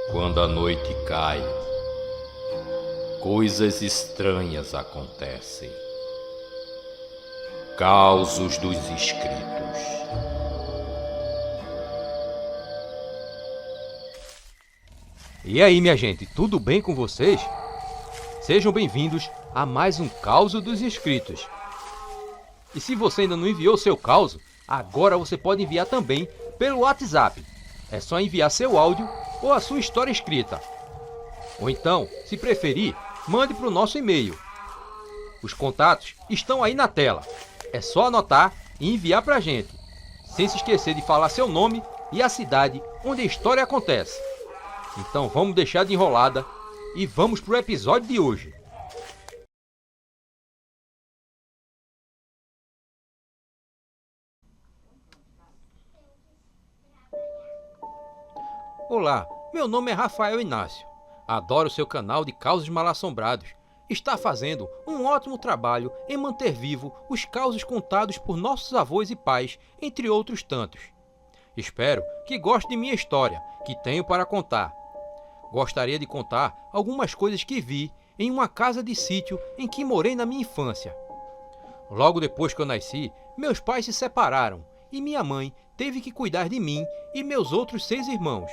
Quando a noite cai, coisas estranhas acontecem. Causos dos Escritos. E aí, minha gente, tudo bem com vocês? Sejam bem-vindos a mais um Causo dos Escritos. E se você ainda não enviou seu causo, agora você pode enviar também pelo WhatsApp. É só enviar seu áudio ou a sua história escrita. Ou então, se preferir, mande para o nosso e-mail. Os contatos estão aí na tela. É só anotar e enviar para a gente, sem se esquecer de falar seu nome e a cidade onde a história acontece. Então vamos deixar de enrolada e vamos para o episódio de hoje. Olá, meu nome é Rafael Inácio. Adoro seu canal de Causos Mal-Assombrados. Está fazendo um ótimo trabalho em manter vivo os causos contados por nossos avós e pais, entre outros tantos. Espero que goste de minha história, que tenho para contar. Gostaria de contar algumas coisas que vi em uma casa de sítio em que morei na minha infância. Logo depois que eu nasci, meus pais se separaram e minha mãe teve que cuidar de mim e meus outros 6 irmãos.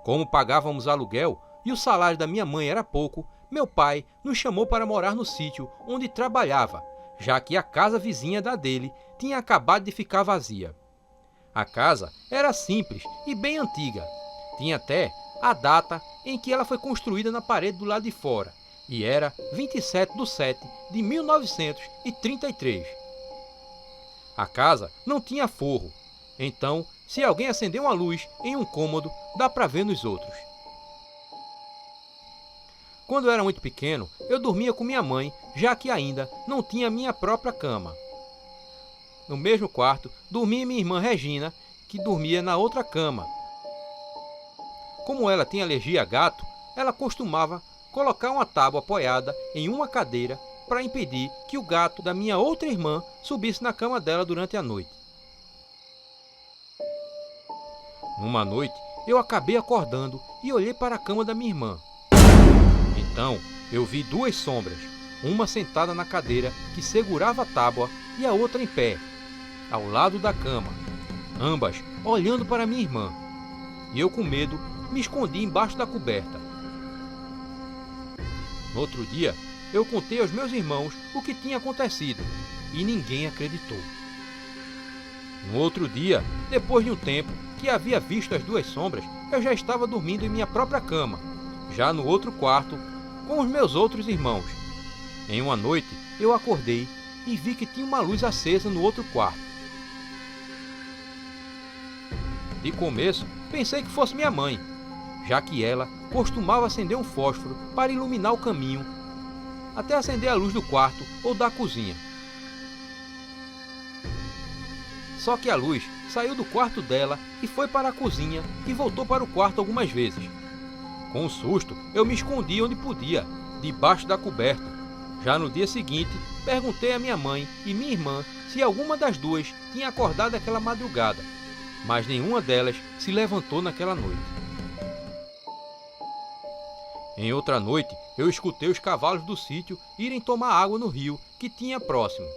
Como pagávamos aluguel e o salário da minha mãe era pouco, meu pai nos chamou para morar no sítio onde trabalhava, já que a casa vizinha da dele tinha acabado de ficar vazia. A casa era simples e bem antiga. Tinha até a data em que ela foi construída na parede do lado de fora, e era 27/7/1933. A casa não tinha forro, então, se alguém acender uma luz em um cômodo, dá para ver nos outros. Quando eu era muito pequeno, eu dormia com minha mãe, já que ainda não tinha minha própria cama. No mesmo quarto, dormia minha irmã Regina, que dormia na outra cama. Como ela tinha alergia a gato, ela costumava colocar uma tábua apoiada em uma cadeira para impedir que o gato da minha outra irmã subisse na cama dela durante a noite. Numa noite, eu acabei acordando e olhei para a cama da minha irmã. Então, eu vi 2 sombras, uma sentada na cadeira que segurava a tábua e a outra em pé, ao lado da cama, ambas olhando para minha irmã. E eu, com medo, me escondi embaixo da coberta. No outro dia, eu contei aos meus irmãos o que tinha acontecido e ninguém acreditou. No outro dia, depois de um tempo que havia visto as 2 sombras, eu já estava dormindo em minha própria cama, já no outro quarto, com os meus outros irmãos. Em uma noite, eu acordei e vi que tinha uma luz acesa no outro quarto. De começo, pensei que fosse minha mãe, já que ela costumava acender um fósforo para iluminar o caminho, até acender a luz do quarto ou da cozinha. Só que a luz saiu do quarto dela e foi para a cozinha e voltou para o quarto algumas vezes. Com um susto, eu me escondi onde podia, debaixo da coberta. Já no dia seguinte, perguntei à minha mãe e minha irmã se alguma das 2 tinha acordado aquela madrugada, mas nenhuma delas se levantou naquela noite. Em outra noite, eu escutei os cavalos do sítio irem tomar água no rio que tinha próximo.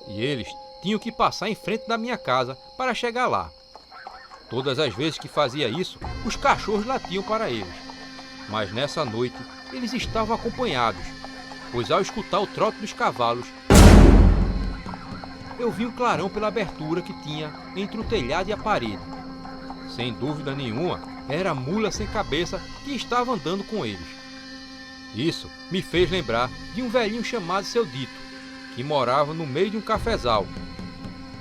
E eles tinham que passar em frente da minha casa para chegar lá. Todas as vezes que fazia isso, os cachorros latiam para eles. Mas nessa noite, eles estavam acompanhados, pois ao escutar o trote dos cavalos, eu vi um clarão pela abertura que tinha entre o telhado e a parede. Sem dúvida nenhuma, era a mula sem cabeça que estava andando com eles. Isso me fez lembrar de um velhinho chamado Seu Dito, que morava no meio de um cafezal,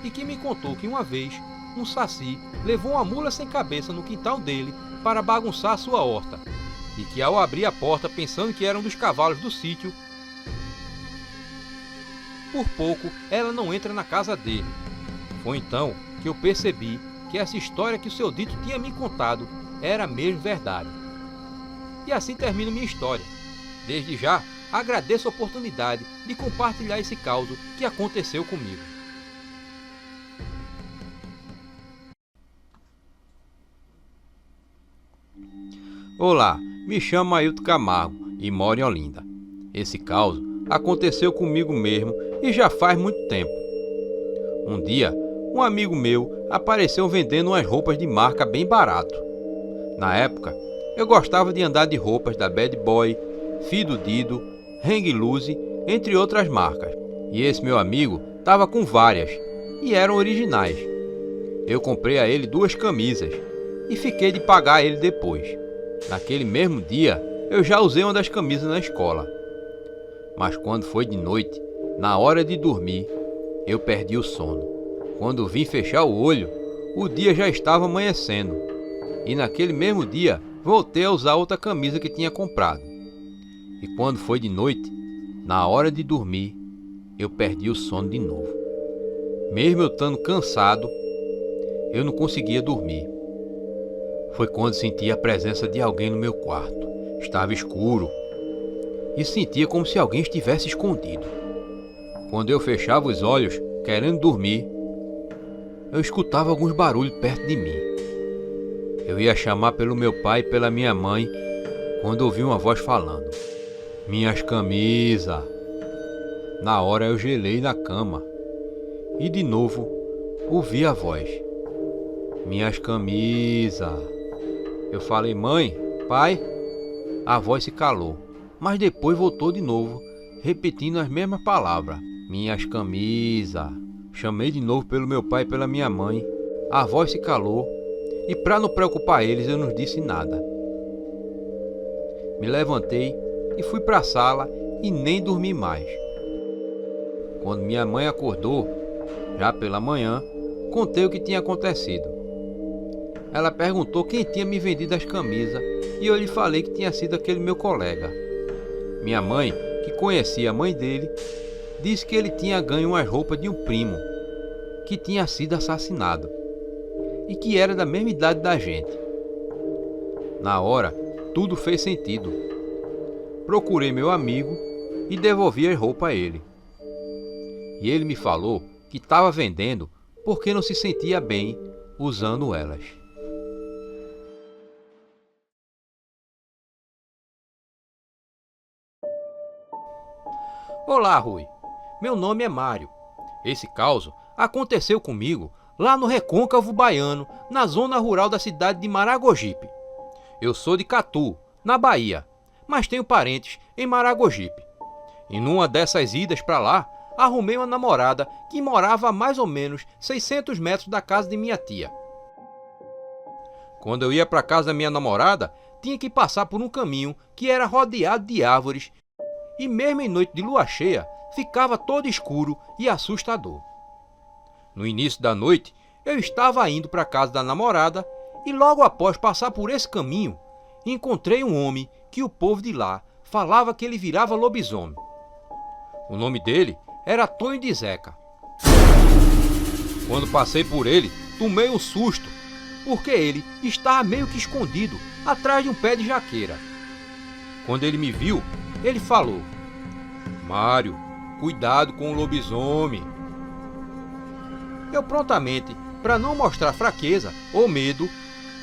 e que me contou que uma vez um saci levou uma mula sem cabeça no quintal dele para bagunçar sua horta, e que ao abrir a porta pensando que era um dos cavalos do sítio, por pouco ela não entra na casa dele. Foi então que eu percebi que essa história que o Seu Dito tinha me contado era mesmo verdade. E assim termino minha história. Desde já, agradeço a oportunidade de compartilhar esse caso que aconteceu comigo. Olá, me chamo Ailton Camargo e moro em Olinda. Esse caos aconteceu comigo mesmo e já faz muito tempo. Um dia, um amigo meu apareceu vendendo umas roupas de marca bem barato. Na época, eu gostava de andar de roupas da Bad Boy, Fido Dido, Hang Loose, entre outras marcas. E esse meu amigo estava com várias e eram originais. Eu comprei a ele 2 camisas e fiquei de pagar a ele depois. Naquele mesmo dia, eu já usei uma das camisas na escola. Mas quando foi de noite, na hora de dormir, eu perdi o sono. Quando vim fechar o olho, o dia já estava amanhecendo. E naquele mesmo dia, voltei a usar outra camisa que tinha comprado. E quando foi de noite, na hora de dormir, eu perdi o sono de novo. Mesmo eu estando cansado, eu não conseguia dormir. Foi quando senti a presença de alguém no meu quarto. Estava escuro e sentia como se alguém estivesse escondido. Quando eu fechava os olhos, querendo dormir, eu escutava alguns barulhos perto de mim. Eu ia chamar pelo meu pai e pela minha mãe quando ouvi uma voz falando: "Minhas camisas." Na hora eu gelei na cama e de novo ouvi a voz: "Minhas camisas." Eu falei: "Mãe, pai." A voz se calou, mas depois voltou de novo, repetindo as mesmas palavras: "Minhas camisas." Chamei de novo pelo meu pai e pela minha mãe. A voz se calou e, para não preocupar eles, eu não disse nada. Me levantei e fui para a sala e nem dormi mais. Quando minha mãe acordou, já pela manhã, contei o que tinha acontecido. Ela perguntou quem tinha me vendido as camisas e eu lhe falei que tinha sido aquele meu colega. Minha mãe, que conhecia a mãe dele, disse que ele tinha ganho umas roupas de um primo que tinha sido assassinado e que era da mesma idade da gente. Na hora, tudo fez sentido. Procurei meu amigo e devolvi as roupas a ele. E ele me falou que estava vendendo porque não se sentia bem usando elas. Olá, Rui. Meu nome é Mário. Esse caos aconteceu comigo lá no Recôncavo Baiano, na zona rural da cidade de Maragogipe. Eu sou de Catu, na Bahia, mas tenho parentes em Maragogipe. E numa dessas idas para lá, arrumei uma namorada que morava a mais ou menos 600 metros da casa de minha tia. Quando eu ia para a casa da minha namorada, tinha que passar por um caminho que era rodeado de árvores e mesmo em noite de lua cheia, ficava todo escuro e assustador. No início da noite, eu estava indo para a casa da namorada e logo após passar por esse caminho, encontrei um homem que o povo de lá falava que ele virava lobisomem. O nome dele era Tonho de Zeca. Quando passei por ele, tomei um susto, porque ele estava meio que escondido atrás de um pé de jaqueira. Quando ele me viu, ele falou: "Mário, cuidado com o lobisomem." Eu prontamente, para não mostrar fraqueza ou medo,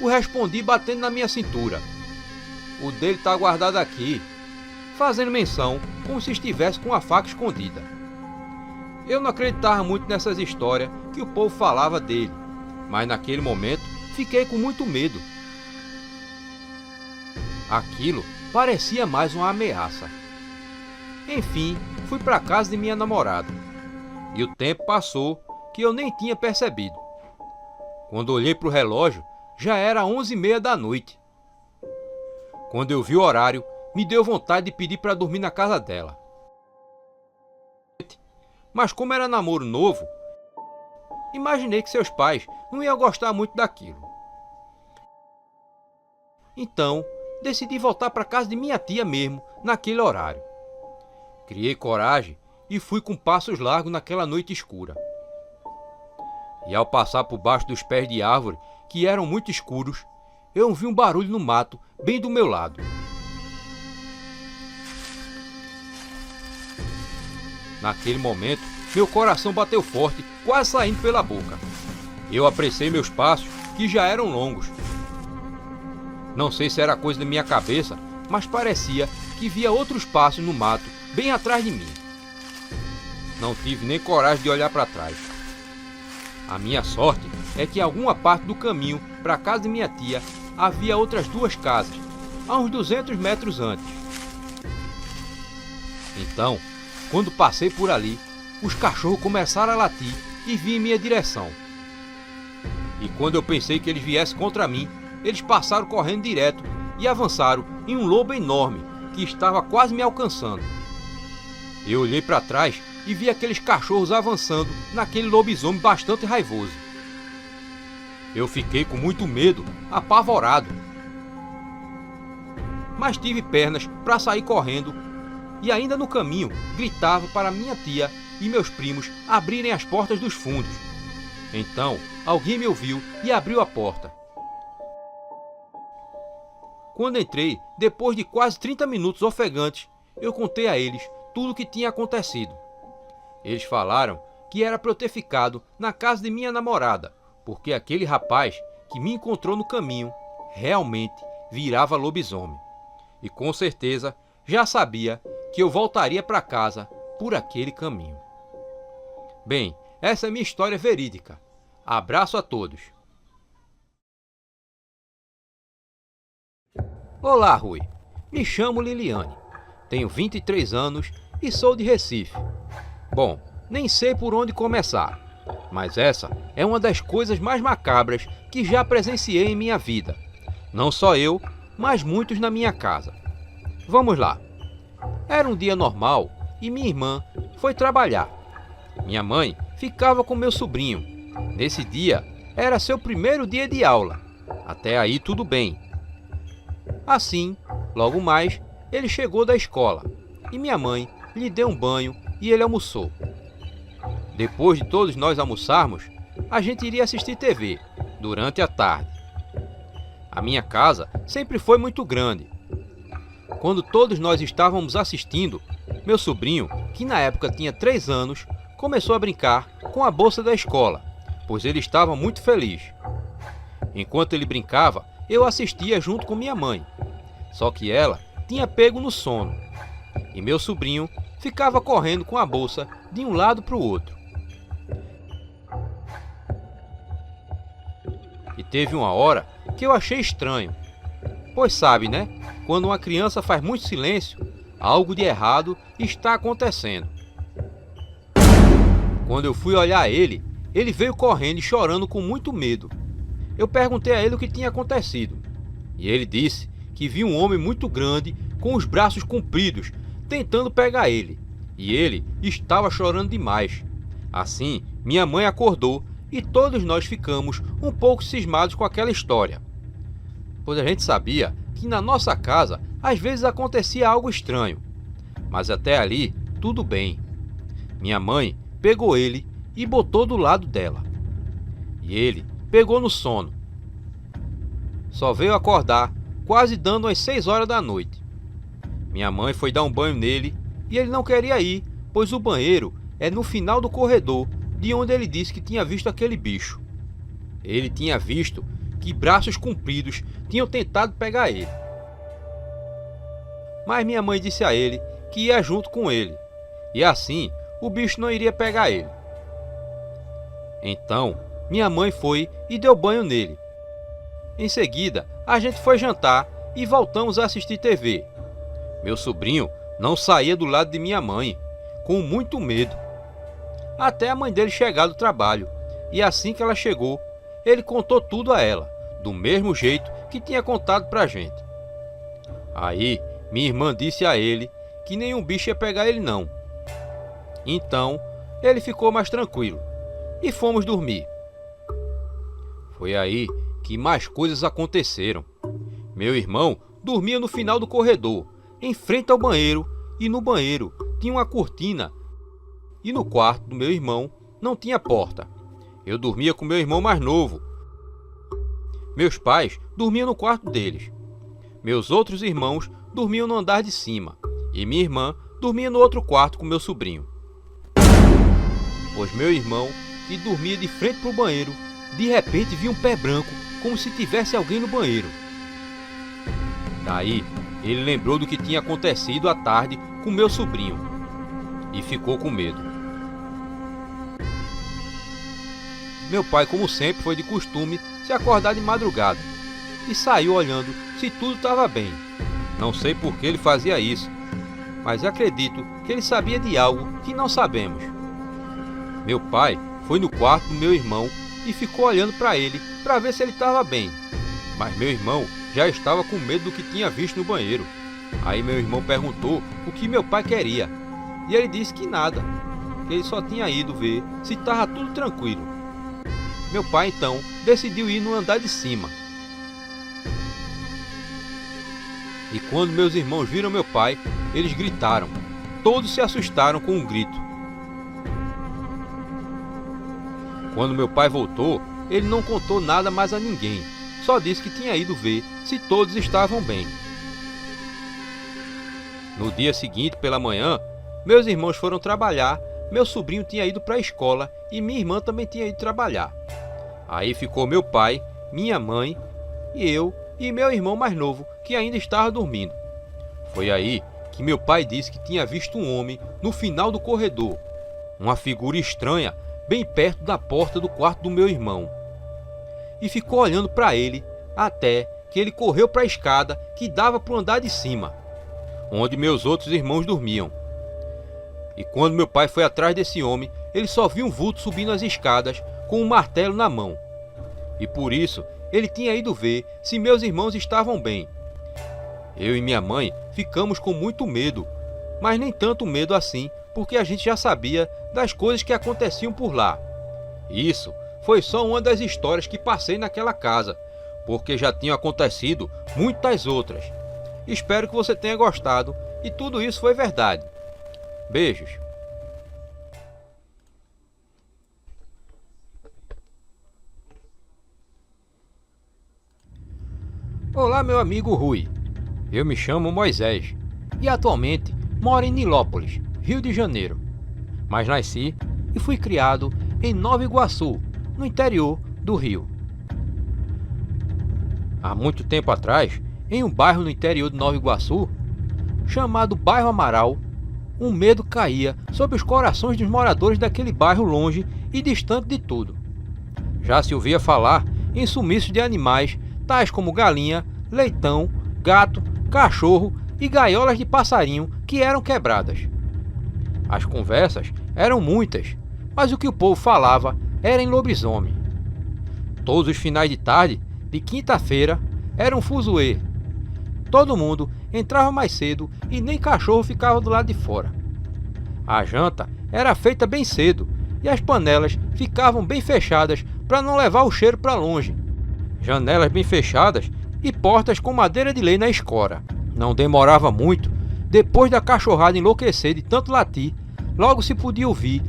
o respondi batendo na minha cintura: "O dele está guardado aqui", fazendo menção como se estivesse com a faca escondida. Eu não acreditava muito nessas histórias que o povo falava dele, mas naquele momento fiquei com muito medo. Aquilo parecia mais uma ameaça. Enfim, fui para a casa de minha namorada. E o tempo passou que eu nem tinha percebido. Quando olhei para o relógio, já era 11h30 da noite. Quando eu vi o horário, me deu vontade de pedir para dormir na casa dela. Mas como era namoro novo, imaginei que seus pais não iam gostar muito daquilo. Então, decidi voltar para casa de minha tia mesmo, naquele horário. Criei coragem e fui com passos largos naquela noite escura. E ao passar por baixo dos pés de árvore, que eram muito escuros, eu ouvi um barulho no mato, bem do meu lado. Naquele momento, meu coração bateu forte, quase saindo pela boca. Eu apressei meus passos, que já eram longos. Não sei se era coisa da minha cabeça, mas parecia que via outros passos no mato bem atrás de mim. Não tive nem coragem de olhar para trás. A minha sorte é que em alguma parte do caminho para a casa de minha tia havia outras 2 casas, a uns 200 metros antes. Então, quando passei por ali, os cachorros começaram a latir e vinham em minha direção. E quando eu pensei que eles viessem contra mim, eles passaram correndo direto e avançaram em um lobo enorme que estava quase me alcançando. Eu olhei para trás e vi aqueles cachorros avançando naquele lobisomem bastante raivoso. Eu fiquei com muito medo, apavorado. Mas tive pernas para sair correndo e ainda no caminho gritava para minha tia e meus primos abrirem as portas dos fundos. Então alguém me ouviu e abriu a porta. Quando entrei, depois de quase 30 minutos ofegantes, eu contei a eles tudo o que tinha acontecido. Eles falaram que era para eu ter ficado na casa de minha namorada, porque aquele rapaz que me encontrou no caminho realmente virava lobisomem. E com certeza já sabia que eu voltaria para casa por aquele caminho. Bem, essa é minha história verídica. Abraço a todos. Olá, Rui. Me chamo Liliane. Tenho 23 anos e sou de Recife. Bom, nem sei por onde começar, mas essa é uma das coisas mais macabras que já presenciei em minha vida. Não só eu, mas muitos na minha casa. Vamos lá. Era um dia normal e minha irmã foi trabalhar. Minha mãe ficava com meu sobrinho. Nesse dia, era seu primeiro dia de aula. Até aí tudo bem. Assim, logo mais, ele chegou da escola e minha mãe lhe deu um banho e ele almoçou. Depois de todos nós almoçarmos, a gente iria assistir TV durante a tarde. A minha casa sempre foi muito grande. Quando todos nós estávamos assistindo, meu sobrinho, que na época tinha 3 anos, começou a brincar com a bolsa da escola, pois ele estava muito feliz. Enquanto ele brincava, eu assistia junto com minha mãe. Só que ela tinha pego no sono. E meu sobrinho ficava correndo com a bolsa de um lado para o outro. E teve uma hora que eu achei estranho. Pois sabe, né? Quando uma criança faz muito silêncio, algo de errado está acontecendo. Quando eu fui olhar ele veio correndo e chorando com muito medo. Eu perguntei a ele o que tinha acontecido. E ele disse que viu um homem muito grande com os braços compridos tentando pegar ele. E ele estava chorando demais. Assim, minha mãe acordou e todos nós ficamos um pouco cismados com aquela história. Pois a gente sabia que na nossa casa às vezes acontecia algo estranho. Mas até ali, tudo bem. Minha mãe pegou ele e botou do lado dela. E ele pegou no sono. Só veio acordar quase dando às 6 horas da noite. Minha mãe foi dar um banho nele e ele não queria ir, pois o banheiro é no final do corredor de onde ele disse que tinha visto aquele bicho. Ele tinha visto que braços compridos tinham tentado pegar ele. Mas minha mãe disse a ele que ia junto com ele, e assim o bicho não iria pegar ele. Então, minha mãe foi e deu banho nele. Em seguida, a gente foi jantar e voltamos a assistir TV. Meu sobrinho não saía do lado de minha mãe, com muito medo. Até a mãe dele chegar do trabalho, e assim que ela chegou, ele contou tudo a ela, do mesmo jeito que tinha contado pra gente. Aí, minha irmã disse a ele que nenhum bicho ia pegar ele não. Então, ele ficou mais tranquilo, e fomos dormir. Foi aí que mais coisas aconteceram. Meu irmão dormia no final do corredor, em frente ao banheiro, e no banheiro tinha uma cortina, e no quarto do meu irmão não tinha porta. Eu dormia com meu irmão mais novo. Meus pais dormiam no quarto deles. Meus outros irmãos dormiam no andar de cima, e minha irmã dormia no outro quarto com meu sobrinho. Pois meu irmão, que dormia de frente para o banheiro, de repente viu um pé branco, como se tivesse alguém no banheiro. Daí, ele lembrou do que tinha acontecido à tarde com meu sobrinho e ficou com medo. Meu pai, como sempre, foi de costume se acordar de madrugada e saiu olhando se tudo estava bem. Não sei por que ele fazia isso, mas acredito que ele sabia de algo que não sabemos. Meu pai foi no quarto do meu irmão e ficou olhando para ele para ver se ele estava bem. Mas meu irmão já estava com medo do que tinha visto no banheiro. Aí meu irmão perguntou o que meu pai queria. E ele disse que nada, que ele só tinha ido ver se estava tudo tranquilo. Meu pai então decidiu ir no andar de cima. E quando meus irmãos viram meu pai, eles gritaram. Todos se assustaram com um grito. Quando meu pai voltou, ele não contou nada mais a ninguém. Só disse que tinha ido ver se todos estavam bem. No dia seguinte, pela manhã, meus irmãos foram trabalhar, meu sobrinho tinha ido para a escola e minha irmã também tinha ido trabalhar. Aí ficou meu pai, minha mãe e eu e meu irmão mais novo, que ainda estava dormindo. Foi aí que meu pai disse que tinha visto um homem no final do corredor, uma figura estranha bem perto da porta do quarto do meu irmão. E ficou olhando para ele até que ele correu para a escada que dava para o andar de cima, onde meus outros irmãos dormiam. E quando meu pai foi atrás desse homem, ele só viu um vulto subindo as escadas com um martelo na mão. E por isso ele tinha ido ver se meus irmãos estavam bem. Eu e minha mãe ficamos com muito medo, mas nem tanto medo assim, porque a gente já sabia das coisas que aconteciam por lá. Isso foi só uma das histórias que passei naquela casa, porque já tinham acontecido muitas outras. Espero que você tenha gostado e tudo isso foi verdade. Beijos. Olá, meu amigo Rui. Eu me chamo Moisés e atualmente moro em Nilópolis, Rio de Janeiro. Mas nasci e fui criado em Nova Iguaçu, no interior do Rio. Há muito tempo atrás, em um bairro no interior de Nova Iguaçu, chamado Bairro Amaral, um medo caía sobre os corações dos moradores daquele bairro longe e distante de tudo. Já se ouvia falar em sumiços de animais tais como galinha, leitão, gato, cachorro e gaiolas de passarinho que eram quebradas. As conversas eram muitas, mas o que o povo falava era em lobisomem. Todos os finais de tarde, de quinta-feira, era um fuzuê. Todo mundo entrava mais cedo e nem cachorro ficava do lado de fora. A janta era feita bem cedo e as panelas ficavam bem fechadas para não levar o cheiro para longe. Janelas bem fechadas e portas com madeira de lei na escora. Não demorava muito, depois da cachorrada enlouquecer de tanto latir, logo se podia ouvir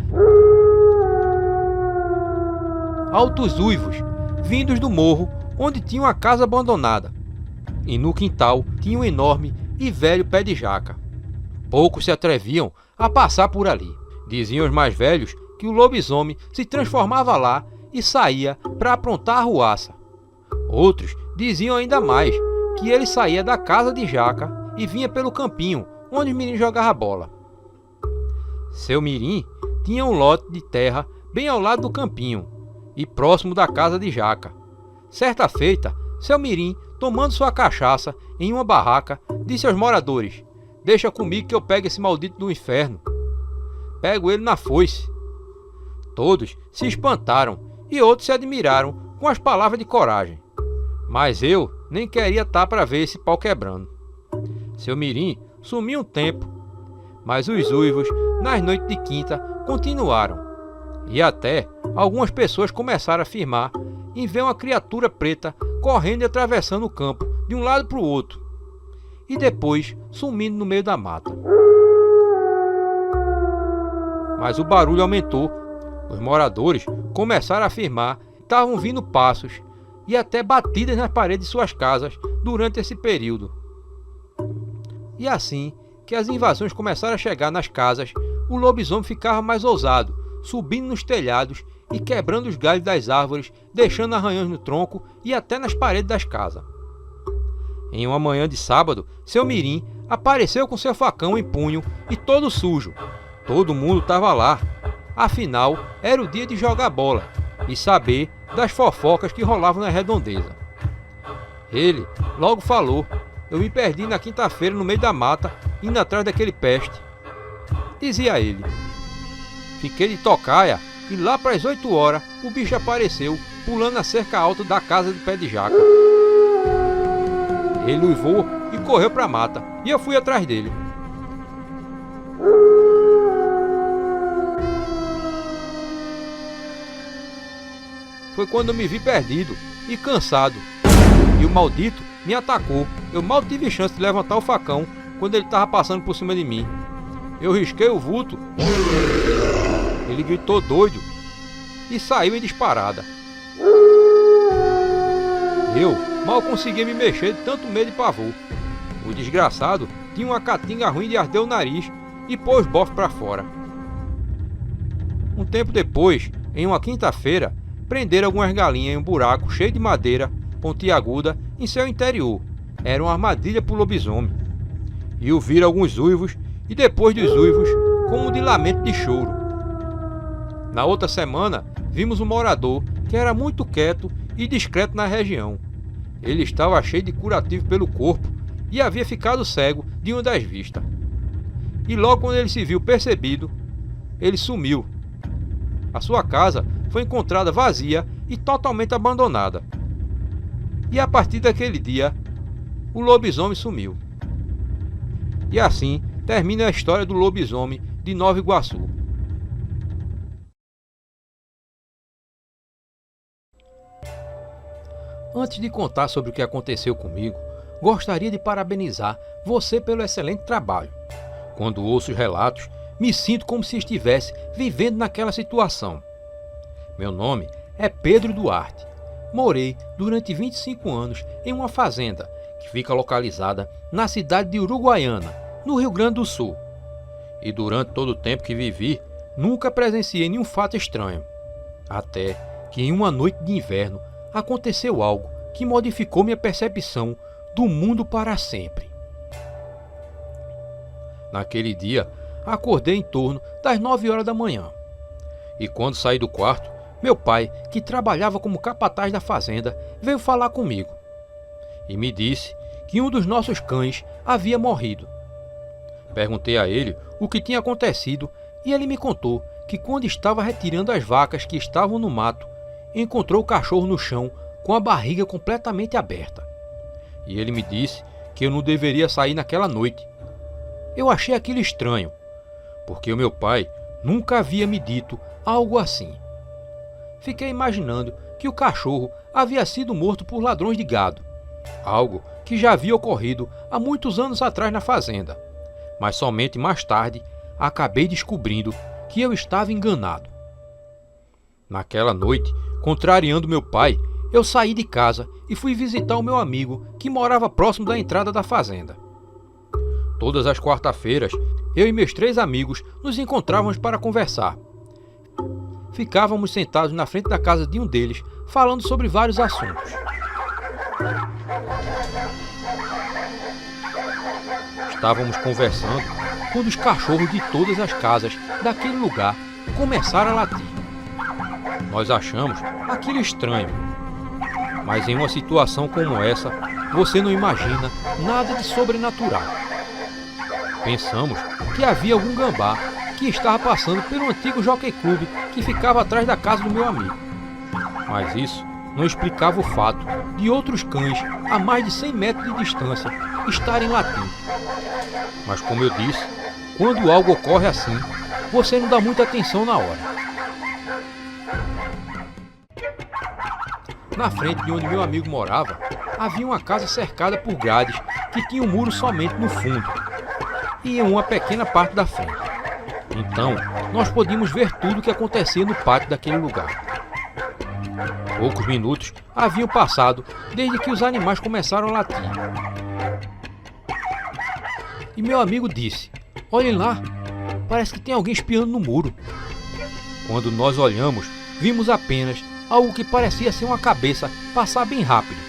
altos uivos vindos do morro onde tinha uma casa abandonada. E no quintal tinha um enorme e velho pé de jaca. Poucos se atreviam a passar por ali. Diziam os mais velhos que o lobisomem se transformava lá e saía para aprontar a arruaça. Outros diziam ainda mais, que ele saía da casa de jaca e vinha pelo campinho, onde os meninos jogavam bola. Seu mirim tinha um lote de terra bem ao lado do campinho e próximo da casa de jaca. Certa feita, seu mirim, tomando sua cachaça em uma barraca, disse aos moradores: "Deixa comigo que eu pego esse maldito do inferno. Pego ele na foice." Todos se espantaram e outros se admiraram com as palavras de coragem. Mas eu nem queria estar para ver esse pau quebrando. Seu mirim sumiu um tempo, mas os uivos nas noites de quinta continuaram. E até algumas pessoas começaram a afirmar em ver uma criatura preta correndo e atravessando o campo de um lado para o outro, e depois sumindo no meio da mata. Mas o barulho aumentou. Os moradores começaram a afirmar que estavam vindo passos e até batidas nas paredes de suas casas durante esse período. E assim que as invasões começaram a chegar nas casas, o lobisomem ficava mais ousado, subindo nos telhados e quebrando os galhos das árvores, deixando arranhões no tronco e até nas paredes das casas. Em uma manhã de sábado, seu Mirim apareceu com seu facão em punho e todo sujo. Todo mundo estava lá. Afinal, era o dia de jogar bola e saber das fofocas que rolavam na redondeza. Ele logo falou: eu me perdi na quinta-feira no meio da mata, indo atrás daquele peste. Dizia ele. Fiquei de tocaia e lá para as 8 horas o bicho apareceu, pulando a cerca alta da casa de pé de jaca. Ele uivou e correu para a mata, e eu fui atrás dele. Foi quando eu me vi perdido e cansado, e o maldito me atacou. Eu mal tive chance de levantar o facão quando ele estava passando por cima de mim. Eu risquei o vulto. Ele gritou doido e saiu em disparada. Eu mal conseguia me mexer de tanto medo e pavor. O desgraçado tinha uma catinga ruim de arder o nariz e pôs os bofos para fora. Um tempo depois, em uma quinta-feira, prenderam algumas galinhas em um buraco cheio de madeira pontiaguda em seu interior. Era uma armadilha para o lobisomem. E ouviram alguns uivos e depois dos uivos, como de lamento de choro. Na outra semana, vimos um morador que era muito quieto e discreto na região. Ele estava cheio de curativo pelo corpo e havia ficado cego de uma das vistas. E logo quando ele se viu percebido, ele sumiu. A sua casa foi encontrada vazia e totalmente abandonada. E a partir daquele dia, o lobisomem sumiu. E assim termina a história do lobisomem de Nova Iguaçu. Antes de contar sobre o que aconteceu comigo, gostaria de parabenizar você pelo excelente trabalho. Quando ouço os relatos, me sinto como se estivesse vivendo naquela situação. Meu nome é Pedro Duarte. Morei durante 25 anos em uma fazenda que fica localizada na cidade de Uruguaiana, no Rio Grande do Sul. E durante todo o tempo que vivi, nunca presenciei nenhum fato estranho. Até que em uma noite de inverno aconteceu algo que modificou minha percepção do mundo para sempre. Naquele dia, acordei em torno das 9 horas da manhã. E quando saí do quarto, meu pai, que trabalhava como capataz da fazenda, veio falar comigo. E me disse que um dos nossos cães havia morrido. Perguntei a ele o que tinha acontecido e ele me contou que quando estava retirando as vacas que estavam no mato, encontrou o cachorro no chão com a barriga completamente aberta. E ele me disse que eu não deveria sair naquela noite. Eu achei aquilo estranho, porque o meu pai nunca havia me dito algo assim. Fiquei imaginando que o cachorro havia sido morto por ladrões de gado, algo que já havia ocorrido há muitos anos atrás na fazenda, mas somente mais tarde acabei descobrindo que eu estava enganado. Naquela noite, contrariando meu pai, eu saí de casa e fui visitar o meu amigo que morava próximo da entrada da fazenda. Todas as quarta-feiras, eu e meus 3 amigos nos encontrávamos para conversar. Ficávamos sentados na frente da casa de um deles, falando sobre vários assuntos. Estávamos conversando quando os cachorros de todas as casas daquele lugar começaram a latir. Nós achamos aquilo estranho, mas em uma situação como essa, você não imagina nada de sobrenatural. Pensamos que havia algum gambá que estava passando pelo antigo Jockey Club que ficava atrás da casa do meu amigo. Mas isso não explicava o fato de outros cães a mais de 100 metros de distância estarem latindo. Mas como eu disse, quando algo ocorre assim, você não dá muita atenção na hora. Na frente de onde meu amigo morava, havia uma casa cercada por grades que tinha um muro somente no fundo e em uma pequena parte da frente. Então, nós podíamos ver tudo o que acontecia no pátio daquele lugar. Poucos minutos haviam passado desde que os animais começaram a latir. E meu amigo disse: "Olhem lá, parece que tem alguém espiando no muro." Quando nós olhamos, vimos apenas algo que parecia ser uma cabeça passar bem rápido.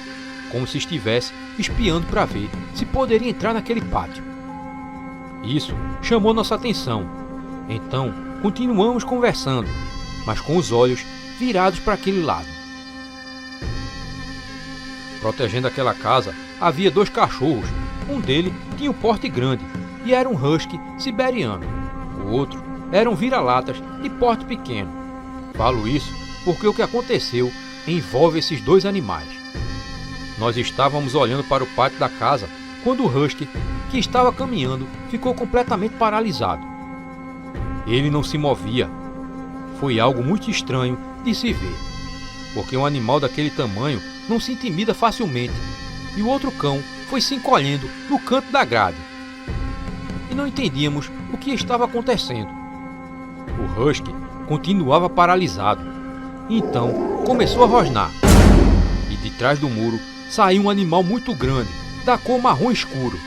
como se estivesse espiando para ver se poderia entrar naquele pátio. Isso chamou nossa atenção. Então, continuamos conversando, mas com os olhos virados para aquele lado. Protegendo aquela casa, havia 2 cachorros. Um deles tinha um porte grande e era um husky siberiano. O outro era um vira-latas de porte pequeno. Falo isso porque o que aconteceu envolve esses 2 animais. Nós estávamos olhando para o pátio da casa quando o husky, que estava caminhando, ficou completamente paralisado. Ele não se movia. Foi algo muito estranho de se ver, porque um animal daquele tamanho não se intimida facilmente, e o outro cão foi se encolhendo no canto da grade. E não entendíamos o que estava acontecendo. O husky continuava paralisado. Então começou a rosnar, e de trás do muro saiu um animal muito grande, da cor marrom escuro,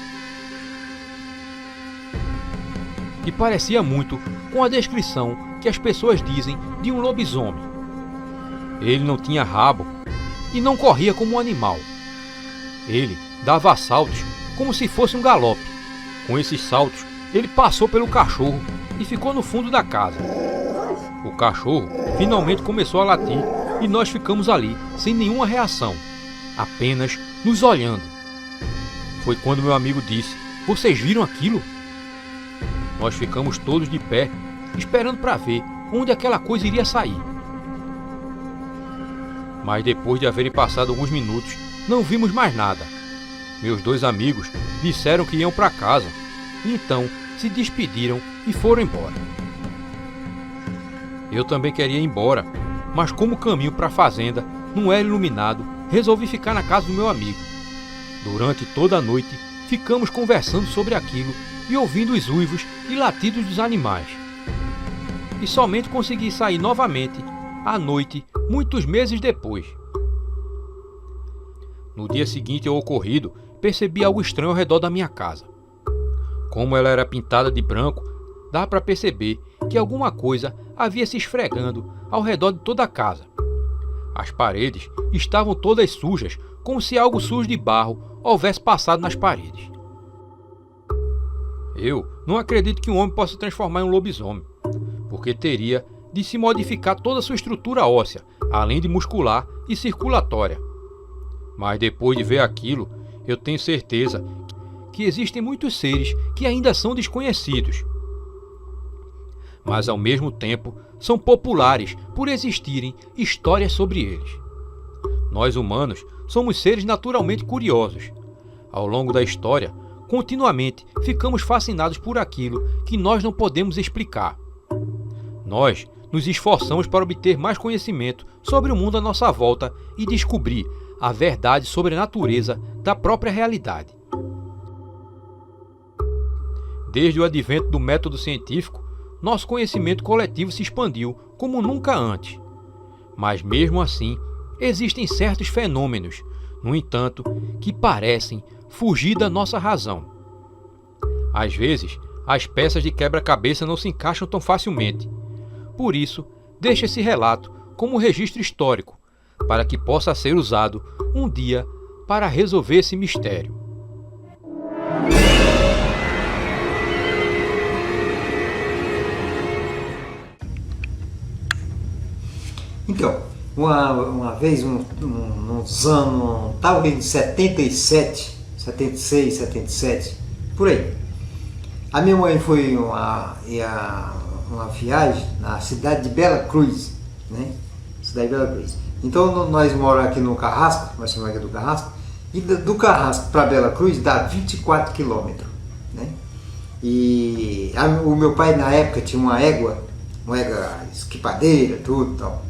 e parecia muito com a descrição que as pessoas dizem de um lobisomem. Ele não tinha rabo e não corria como um animal. Ele dava saltos como se fosse um galope. Com esses saltos, ele passou pelo cachorro e ficou no fundo da casa. O cachorro finalmente começou a latir e nós ficamos ali sem nenhuma reação, apenas nos olhando. Foi quando meu amigo disse: "Vocês viram aquilo?" Nós ficamos todos de pé, esperando para ver onde aquela coisa iria sair. Mas depois de haverem passado alguns minutos, não vimos mais nada. Meus 2 amigos disseram que iam para casa, então se despediram e foram embora. Eu também queria ir embora, mas como o caminho para a fazenda não era iluminado, resolvi ficar na casa do meu amigo. Durante toda a noite, ficamos conversando sobre aquilo e ouvindo os uivos e latidos dos animais. E somente consegui sair novamente à noite, muitos meses depois. No dia seguinte ao ocorrido, percebi algo estranho ao redor da minha casa. Como ela era pintada de branco, dá para perceber que alguma coisa havia se esfregando ao redor de toda a casa. As paredes estavam todas sujas, como se algo sujo de barro houvesse passado nas paredes. Eu não acredito que um homem possa se transformar em um lobisomem, porque teria de se modificar toda a sua estrutura óssea, além de muscular e circulatória. Mas depois de ver aquilo, eu tenho certeza que existem muitos seres que ainda são desconhecidos, mas ao mesmo tempo são populares por existirem histórias sobre eles. Nós humanos somos seres naturalmente curiosos. Ao longo da história, continuamente ficamos fascinados por aquilo que nós não podemos explicar. Nós nos esforçamos para obter mais conhecimento sobre o mundo à nossa volta e descobrir a verdade sobre a natureza da própria realidade. Desde o advento do método científico, nosso conhecimento coletivo se expandiu como nunca antes. Mas mesmo assim, existem certos fenômenos, no entanto, que parecem fugir da nossa razão. Às vezes, as peças de quebra-cabeça não se encaixam tão facilmente. Por isso, deixo esse relato como registro histórico, para que possa ser usado um dia para resolver esse mistério. Então, uma vez, uns anos, talvez em 77, 76, 77, por aí, a minha mãe foi uma viagem na cidade de Bela Cruz, né? Cidade de Bela Cruz. Então nós moramos aqui no Carrasco, nós chamamos aqui do Carrasco, e do Carrasco para Bela Cruz dá 24 quilômetros, né? E o meu pai na época tinha uma égua esquipadeira, tudo tal.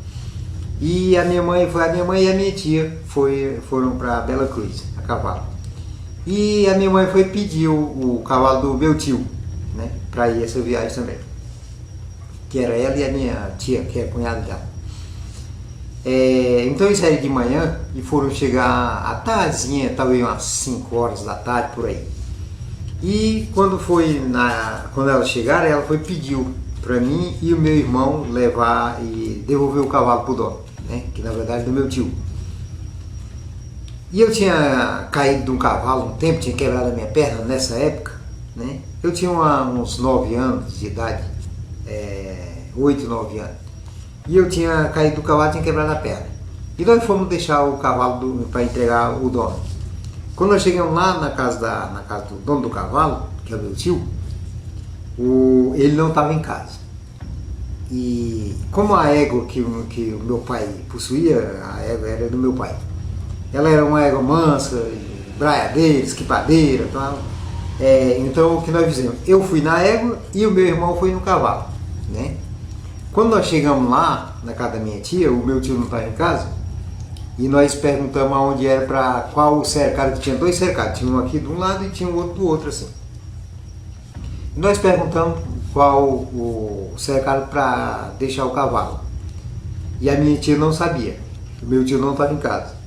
E a minha mãe e a minha tia foram para Bela Cruz, a cavalo. E a minha mãe foi pedir o cavalo do meu tio, né, para ir essa viagem também. Que era ela e a minha tia, que é cunhada dela. Então eles saíram de manhã e foram chegar à tardezinha, talvez umas 5 horas da tarde, por aí. E quando elas chegaram, ela pediu para mim e o meu irmão levar e devolver o cavalo para o dono, né? Que na verdade é do meu tio. E eu tinha caído de um cavalo um tempo, tinha quebrado a minha perna nessa época, né? Eu tinha uns 9 anos de idade, 8, 9 anos. E eu tinha caído do cavalo, tinha quebrado a perna. E nós fomos deixar o cavalo para entregar o dono. Quando nós chegamos lá na casa do dono do cavalo, que é o meu tio, ele não estava em casa. E como a égua que o meu pai possuía, a égua era do meu pai. Ela era uma égua mansa, braiadeira, esquipadeira, tal. Então o que nós fizemos? Eu fui na égua e o meu irmão foi no cavalo, né? Quando nós chegamos lá, na casa da minha tia, o meu tio não estava em casa, e nós perguntamos aonde era, para qual cercado, que tinha 2 cercados, tinha um aqui de um lado e tinha o outro do outro, assim. E nós perguntamos qual o cercado para deixar o cavalo. E a minha tia não sabia, o meu tio não estava em casa.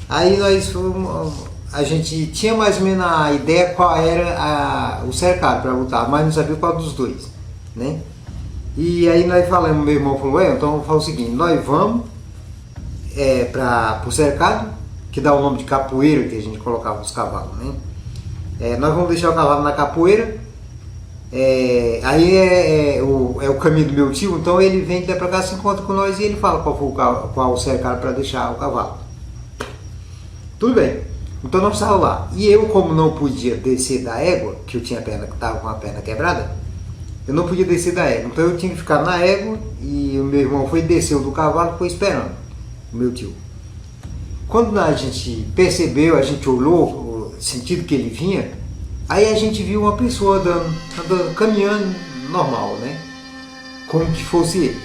Aí a gente tinha mais ou menos a ideia qual era o cercado para botar, mas não sabia qual dos 2, né? E aí nós falamos, meu irmão falou, então vamos fazer o seguinte, nós vamos para o cercado, que dá o nome de capoeira, que a gente colocava os cavalos, né? Nós vamos deixar o cavalo na capoeira, aí é o caminho do meu tio, então ele vem até para cá, se encontra com nós e ele fala qual o cercado para deixar o cavalo. Tudo bem, então nós estávamos lá, e eu, como não podia descer da égua, que eu estava com a perna quebrada, eu não podia descer da égua, então eu tinha que ficar na égua e o meu irmão desceu do cavalo e foi esperando o meu tio. Quando a gente percebeu, a gente olhou o sentido que ele vinha, aí a gente viu uma pessoa andando, caminhando normal, né? Como que fosse ele.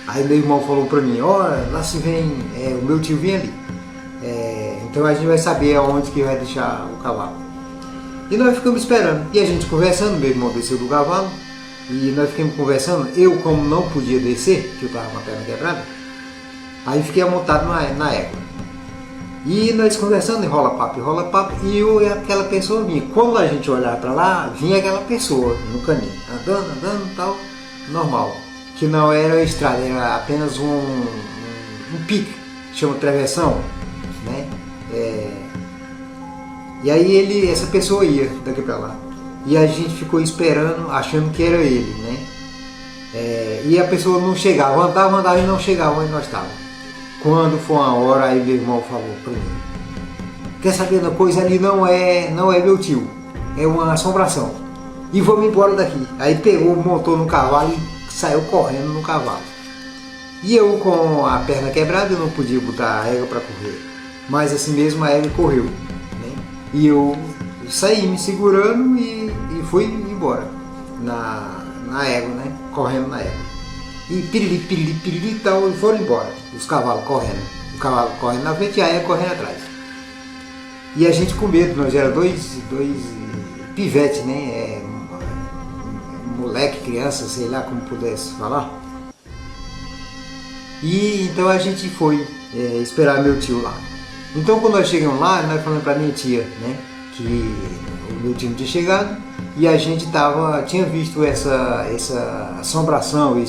Aí meu irmão falou para mim, olha, lá se vem, o meu tio vem ali. Então a gente vai saber aonde que vai deixar o cavalo. E nós ficamos esperando, e a gente conversando, meu irmão desceu do cavalo, e nós ficamos conversando, eu como não podia descer, que eu estava com a perna quebrada, aí fiquei amontado na égua. E nós conversando, enrola papo, e eu e aquela pessoa vinha. Quando a gente olhava para lá, vinha aquela pessoa no caminho, andando tal, normal, que não era estrada, era apenas um pique, chama travessão, né? E aí essa pessoa ia daqui para lá. E a gente ficou esperando, achando que era ele, né? E a pessoa não chegava, andava e não chegava onde nós estávamos. Quando foi uma hora, aí meu irmão falou para mim, quer saber uma coisa, ali não é meu tio, é uma assombração. E vamos embora daqui. Aí pegou, montou no cavalo e saiu correndo no cavalo. E eu com a perna quebrada, eu não podia botar a égua para correr. Mas assim mesmo a égua correu. E eu saí me segurando e fui embora na égua, né? Correndo na égua. E piriri e tal, e foram embora. Os cavalos correndo. O cavalo correndo na frente e a égua correndo atrás. E a gente com medo, nós era dois pivetes, né? Moleque, criança, sei lá como pudesse falar. E então a gente foi esperar meu tio lá. Então quando nós chegamos lá, nós falamos para minha tia, né, que o meu tio não tinha chegado e a gente tinha visto essa assombração,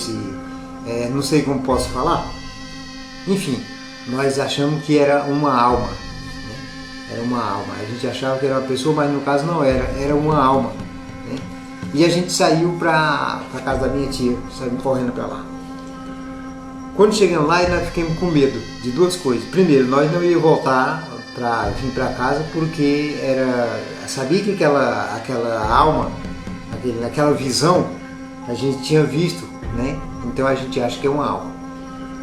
não sei como posso falar. Enfim, nós achamos que era uma alma, né? Era uma alma. A gente achava que era uma pessoa, mas no caso não era uma alma, né? E a gente saiu para a casa da minha tia, saímos correndo para lá. Quando chegamos lá, nós ficamos com medo de 2 coisas. Primeiro, nós não íamos voltar para vir para casa porque sabia que aquela alma, aquela visão, a gente tinha visto, né? Então a gente acha que é uma alma.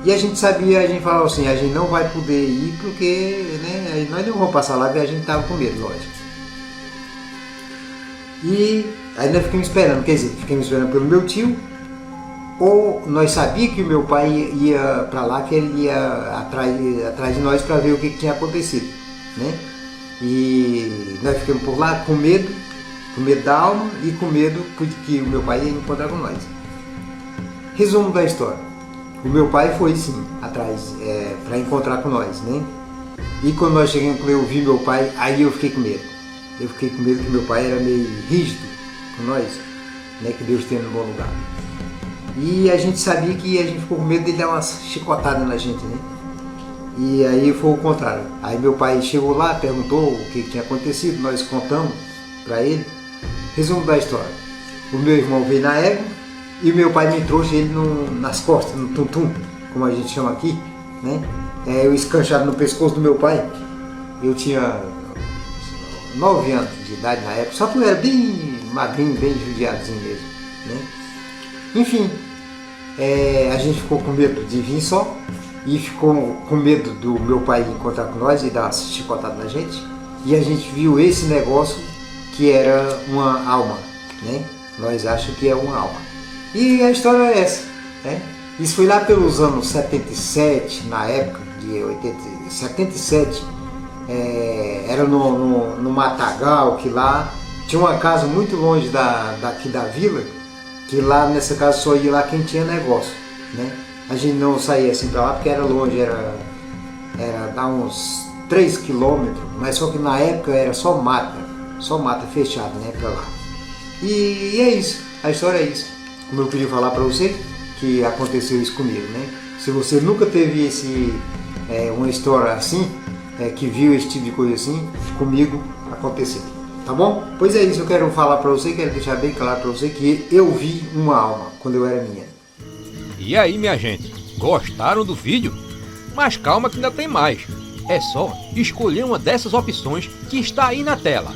E a gente sabia, a gente falava assim, a gente não vai poder ir porque, né, nós não vamos passar lá porque a gente estava com medo, lógico. E aí nós ficamos esperando, quer dizer, ficamos esperando pelo meu tio, ou nós sabíamos que o meu pai ia para lá, que ele ia atrás de nós para ver o que tinha acontecido, né? E nós ficamos por lá com medo da alma e com medo que o meu pai ia encontrar com nós. Resumo da história, o meu pai foi sim atrás para encontrar com nós, né? E quando nós chegamos, quando eu vi meu pai, aí eu fiquei com medo. Eu fiquei com medo que meu pai era meio rígido com nós, né? Que Deus tenha no bom lugar. E a gente sabia que a gente ficou com medo de dar uma chicotada na gente, né? E aí foi o contrário. Aí meu pai chegou lá, perguntou o que tinha acontecido, nós contamos para ele. Resumo da história. O meu irmão veio na égua e o meu pai me trouxe ele nas costas, no tum-tum, como a gente chama aqui, né? Eu escanchado no pescoço do meu pai. Eu tinha 9 anos de idade na época, só que eu era bem magrinho, bem judiadozinho mesmo, né? Enfim, a gente ficou com medo de vir só e ficou com medo do meu pai encontrar com nós e dar uma chicotada na gente. E a gente viu esse negócio que era uma alma, né? Nós achamos que é uma alma. E a história é essa, né? Isso foi lá pelos anos 77, na época de 77, era no Matagal, que lá tinha uma casa muito longe daqui da vila, que lá nessa casa só ia lá quem tinha negócio, né? A gente não saía assim para lá porque era longe, era dar uns 3 quilômetros, mas só que na época era só mata fechada, né, para lá. E é isso, a história é isso. Como eu queria falar para você, que aconteceu isso comigo, né? Se você nunca teve uma história assim, que viu esse tipo de coisa assim, comigo aconteceu, tá bom? Pois é isso, eu quero falar para você, quero deixar bem claro para você que eu vi uma alma quando eu era menino. E aí, minha gente, gostaram do vídeo? Mas calma que ainda tem mais. É só escolher uma dessas opções que está aí na tela.